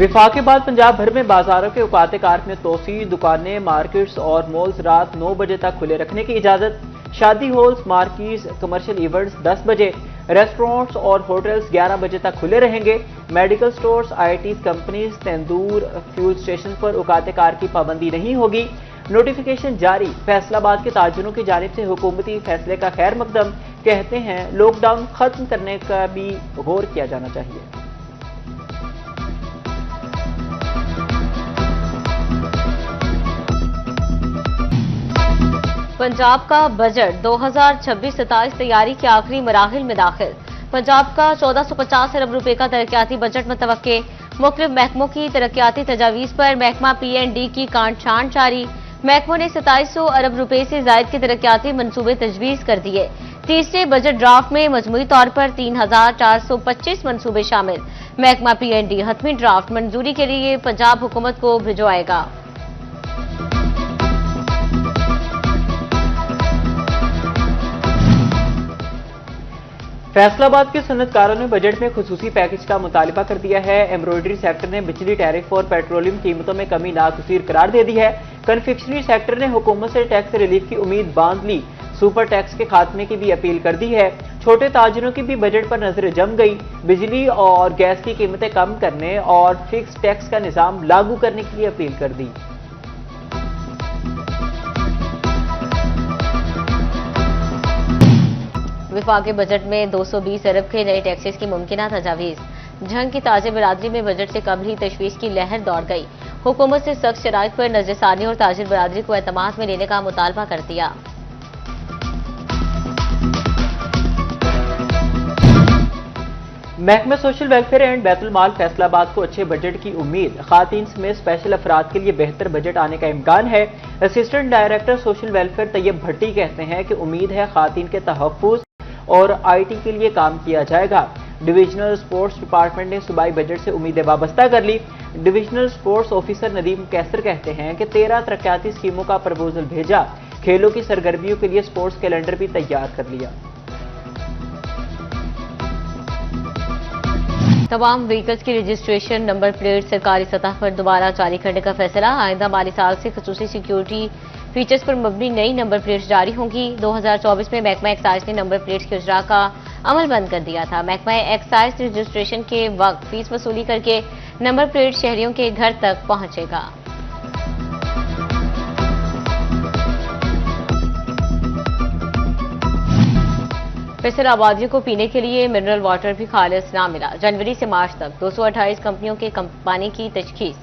विफाक के बाद पंजाब भर में बाजारों के औकात कार में तोसी, दुकानें, मार्केट्स और मॉल्स रात 9 बजे तक खुले रखने की इजाजत। शादी हॉल्स, मार्केट्स, कमर्शियल इवेंट्स 10 बजे, रेस्टोरेंट्स और होटल्स 11 बजे तक खुले रहेंगे। Medical stores, IT companies, tandoor, fuel station पर औकात कार की पाबंदी नहीं होगी। नोटिफिकेशन जारी। फैसलाबाद के ताजिरों की जानिब से हुकूमती फैसले का खैर मकदम। कहते हैं लॉकडाउन खत्म करने का भी गौर किया जाना चाहिए। पंजाब का बजट 2026-27 तैयारी के आखिरी मराहिल में दाखिल। पंजाब का 1450 अरब रुपए का तरक्याती बजट मुतवक्के। मुख्तलिफ महकमों की तरक्याती तजावीज़ पर महकमा PND की कांट छांट जारी। महकमों ने 2700 अरब रुपए से जायद के तरक्याती मंसूबे तजवीज़ कर दिए। तीसरे बजट ड्राफ्ट में मजमूई तौर पर 3425 मंसूबे शामिल। महकमा PND हतमी ड्राफ्ट मंजूरी के लिए पंजाब हुकूमत को भिजवाएगा। फैसलाबाद के सनतकारों ने बजट में खुसूसी पैकेज का मुतालिबा कर दिया है। एम्ब्रॉयडरी सेक्टर ने बिजली टैरिफ और पेट्रोलियम कीमतों में कमी नागुज़ीर करार दे दी है। कन्फेक्शनरी सेक्टर ने हुकूमत से टैक्स रिलीफ की उम्मीद बांध ली। सुपर टैक्स के खात्मे की भी अपील कर दी है। छोटे ताजिरों की भी बजट पर नजर जम गई। बिजली और गैस की कीमतें कम करने और फिक्स टैक्स का निजाम लागू करने के लिए अपील कर दी। विफाक के बजट में 220 अरब के नए टैक्सेस की मुमकिना तजावीज़। झंग की ताजे बरादरी में बजट से कबल ही तशवीश की लहर दौड़ गई। हुकूमत से सख्त शराइत पर नजरसानी और ताजिर बरादरी को एतमाद में लेने का मुतालबा कर दिया। महकमा सोशल वेलफेयर एंड बैतुल माल फैसलाबाद को अच्छे बजट की उम्मीद। खातीन समेत स्पेशल अफराद के लिए बेहतर बजट आने का इम्कान है। Assistant director social welfare Tayyab Bhatti कहते हैं कि उम्मीद है खातीन के तहफ़्फ़ुज़ और IT के लिए काम किया जाएगा। डिविजनल स्पोर्ट्स डिपार्टमेंट ने सूबाई बजट से उम्मीदें वाबस्ता कर ली। डिविजनल स्पोर्ट्स ऑफिसर नदीम कैसर कहते हैं कि 13 तरक्याती स्कीमों का प्रपोजल भेजा। खेलों की सरगर्मियों के लिए स्पोर्ट्स कैलेंडर भी तैयार कर लिया। तमाम व्हीकल्स की रजिस्ट्रेशन नंबर प्लेट सरकारी सतह पर दोबारा जारी करने का फैसला। आइंदा माली साल से खसूसी सिक्योरिटी फीचर्स पर मबनी नई नंबर प्लेट्स जारी होंगी। 2024 में महकमा एक्साइज ने नंबर प्लेट्स के इजरा का अमल बंद कर दिया था। महकमा एक्साइज रजिस्ट्रेशन के वक्त फीस वसूली करके नंबर प्लेट शहरियों के घर तक पहुंचेगा। फैसल आबादियों को पीने के लिए मिनरल वाटर भी खालिस ना मिला। जनवरी से मार्च तक 228 कंपनियों के पानी की तशखीस।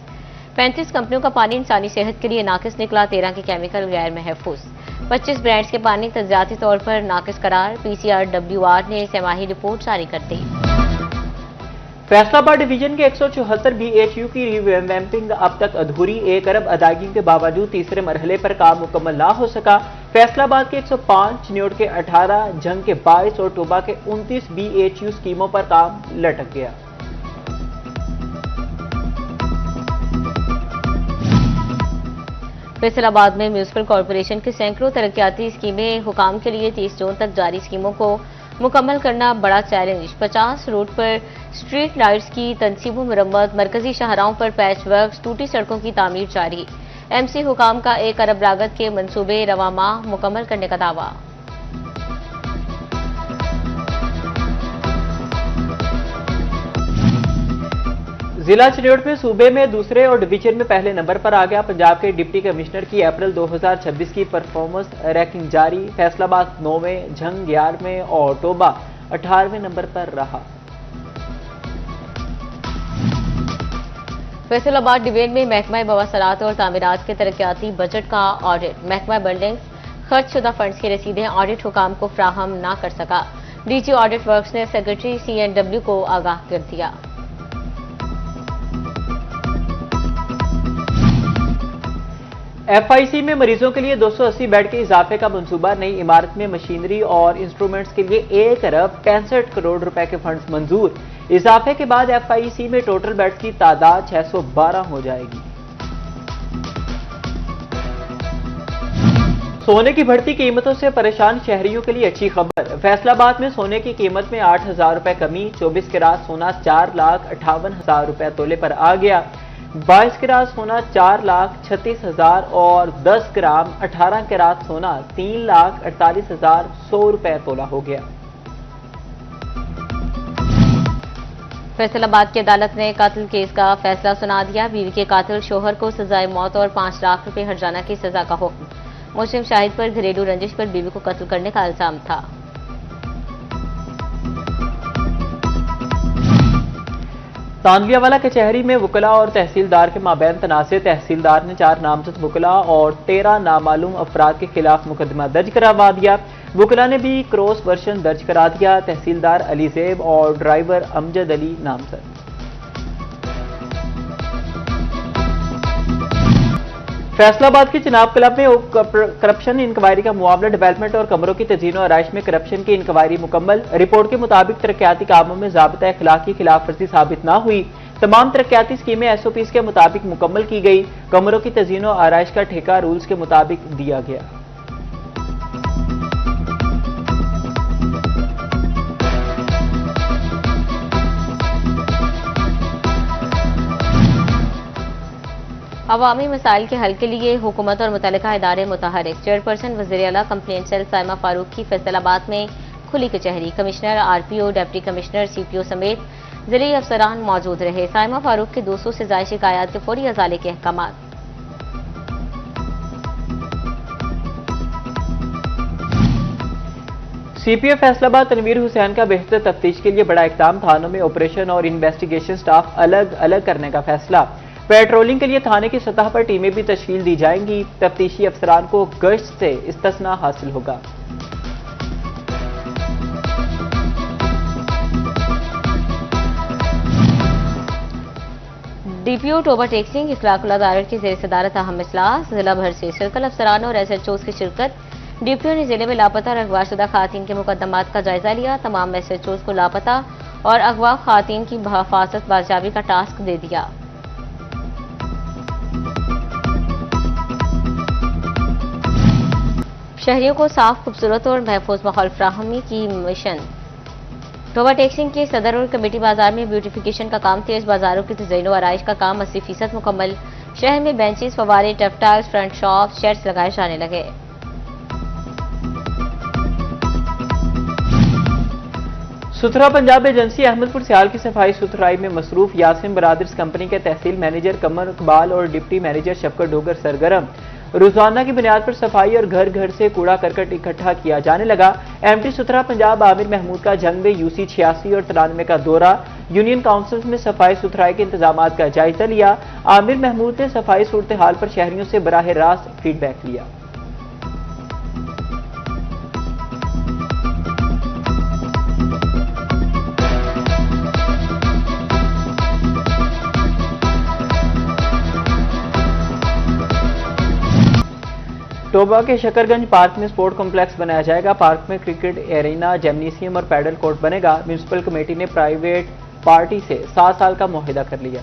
35 कंपनियों का पानी इंसानी सेहत के लिए नाकिस निकला। 13 के केमिकल गैर महफूज। 25 ब्रांड्स के पानी तजाती तौर पर नाकिस करार। PCRWR ने सेमाही रिपोर्ट जारी कर दी। फैसलाबाद डिवीजन के 174 BHU की रिवैम्पिंग अब तक अधूरी। 1 अरब अदायगी के बावजूद तीसरे मरहले पर काम मुकम्मल ना हो सका। फैसलाबाद के 105, न्योट के 18, झंग के 22 और टोबा के 29 BHU स्कीमों पर काम लटक गया। फैसलाबाद में म्यूनिसिपल कॉरपोरेशन की सैकड़ों तरक्याती स्कीमें हुकाम के लिए 30 जून तक जारी स्कीमों को मुकम्मल करना बड़ा चैलेंज। 50 रोड पर स्ट्रीट लाइट्स की तनसीब मरम्मत। मरकजी शाहराहों पर पैच वर्क। टूटी सड़कों की तामीर जारी। MC हुकाम का 1 अरब लागत के मंसूबे रवा माह मुकम्मल करने का दावा। जिला चिन्योट में सूबे में दूसरे और डिवीजन में पहले नंबर पर आ गया। पंजाब के डिप्टी कमिश्नर की अप्रैल 2026 की परफॉर्मेंस रैंकिंग जारी। फैसलाबाद 9वें, झंग 11वें और टोबा 18वें नंबर पर रहा। फैसलाबाद डिवीजन में महकमा मवासलात और तामीरात के तरक्याती बजट का ऑडिट। महकमा बिल्डिंग्स खर्च शुदा फंड्स की रसीदें ऑडिट हुकाम को फ्राहम न कर सका। DG ऑडिट वर्क्स ने सेक्रेटरी CNW को आगाह कर दिया। FIC में मरीजों के लिए 280 बेड के इजाफे का मंसूबा। नई इमारत में मशीनरी और इंस्ट्रूमेंट्स के लिए 1 अरब 65 करोड़ रुपए के फंड्स मंजूर। इजाफे के बाद FIC में टोटल बेड्स की तादाद 612 हो जाएगी। सोने की बढ़ती कीमतों से परेशान शहरियों के लिए अच्छी खबर। फैसलाबाद में सोने की कीमत में 8,000 रुपए कमी, 24 कैरात सोना 4,58,000 रुपए तोले पर आ गया। 22 कैरात सोना 4,36,000 और 10 ग्राम 18 कैरात सोना 3,48,100 रुपए तोला हो गया। फैसलाबाद की अदालत ने कत्ल केस का फैसला सुना दिया। बीवी के कातिल शोहर को सजाए मौत और 5 लाख रुपए हर्जाना की सजा का हुक्म। मुस्लिम शाहिद पर घरेलू रंजिश पर बीवी को कत्ल करने का इल्जाम था। तांदलियावाला कचहरी में वकला और तहसीलदार के माबैन तनाज़े, तहसीलदार ने 4 नामजद वकला और 13 नामालूम अफराद के खिलाफ मुकदमा दर्ज करवा दिया। वकला ने भी क्रॉस वर्जन दर्ज करा दिया। तहसीलदार अली ज़ैब और ड्राइवर अमजद अली नामजद। फैसलाबाद के चिनाब क्लब में करप्शन इंक्वायरी का मुआवजा, डेवलपमेंट और कमरों की तज़ीन और आराइश में करप्शन की इंक्वायरी मुकम्मल। रिपोर्ट के मुताबिक तरक्याती कामों में ज़ाबिता अखलाक की खिलाफ वर्जी साबित न हुई। तमाम तरक्याती स्कीमें SOPs के मुताबिक मुकम्मल की गई। कमरों की तज़ीन और आराइश का ठेका रूल्स के मुताबिक दिया गया। अवामी मसाइल के हल के लिए हुकूमत और मुतल्लिका इदारे मुतहरिक। चेयरपर्सन वज़ीर-ए-आला कंप्लेंट सेल साइमा फारूक की फैसलाबाद में खुली कचहरी। Commissioner, RPO, deputy commissioner, CPO समेत जिले अफसरान मौजूद रहे। साइमा फारूक के 200 से ज़ायद शिकायत के फौरी अजाले के अहकाम। CPO फैसलाबाद तनवीर हुसैन का बेहतर तफ्तीश के लिए बड़ा इक़दाम। थानों में ऑपरेशन और इन्वेस्टिगेशन स्टाफ अलग अलग करने का फैसला। पेट्रोलिंग के लिए थाने की सतह पर टीमें भी तश्कील दी जाएंगी। तफ्तीशी अफसरान को गश्त से इस्तिस्ना हासिल होगा। DPO टोबा टैक्सिंग इखलाकुल्लाह दायर की ज़ेर सदारत अहम इजलास। जिला भर से सर्कल अफसरान और SHOs की शिरकत। DPO ने जिले में लापता और अगवाशुदा खातून के मुकदमात का जायजा लिया। तमाम SHOs को लापता और अगवा खातून की हिफाजत बाजियाबी का टास्क दे दिया। शहरियों को साफ, खूबसूरत और महफूज माहौल फराहमी की मिशन। टोबा टैक्सिंग के सदर और कमेटी बाजार में ब्यूटिफिकेशन का काम तेज। बाजारों की तज़यीन व आराइश का काम 80% मुकम्मल। शहर में बेंचेस, फवारे, टेक्सटाइल्स, फ्रंट शॉप, शेड्स लगाए जाने लगे। सुथरा पंजाब एजेंसी अहमदपुर सियाल की सफाई सुथराई में मसरूफ। यासिम ब्रादर्स कंपनी के तहसील मैनेजर कमर इकबाल और डिप्टी मैनेजर शफकत डोगर सरगर्म। रोजाना की बुनियाद पर सफाई और घर घर से कूड़ा करकट इकट्ठा किया जाने लगा। MD सुथरा पंजाब आमिर महमूद का जंग में UC 86 और 93 का दौरा। यूनियन काउंसिल में सफाई सुथराई के इंतजाम का जायजा लिया। आमिर महमूद ने सफाई सूरत हाल पर शहरियों से बराह रास्त फीडबैक लिया। टोबा के शकरगंज पार्क में स्पोर्ट कॉम्प्लेक्स बनाया जाएगा। पार्क में क्रिकेट एरेना, जिम्नेशियम और पैडल कोर्ट बनेगा। म्यूनिसिपल कमेटी ने प्राइवेट पार्टी से 7 साल का मुआहिदा कर लिया।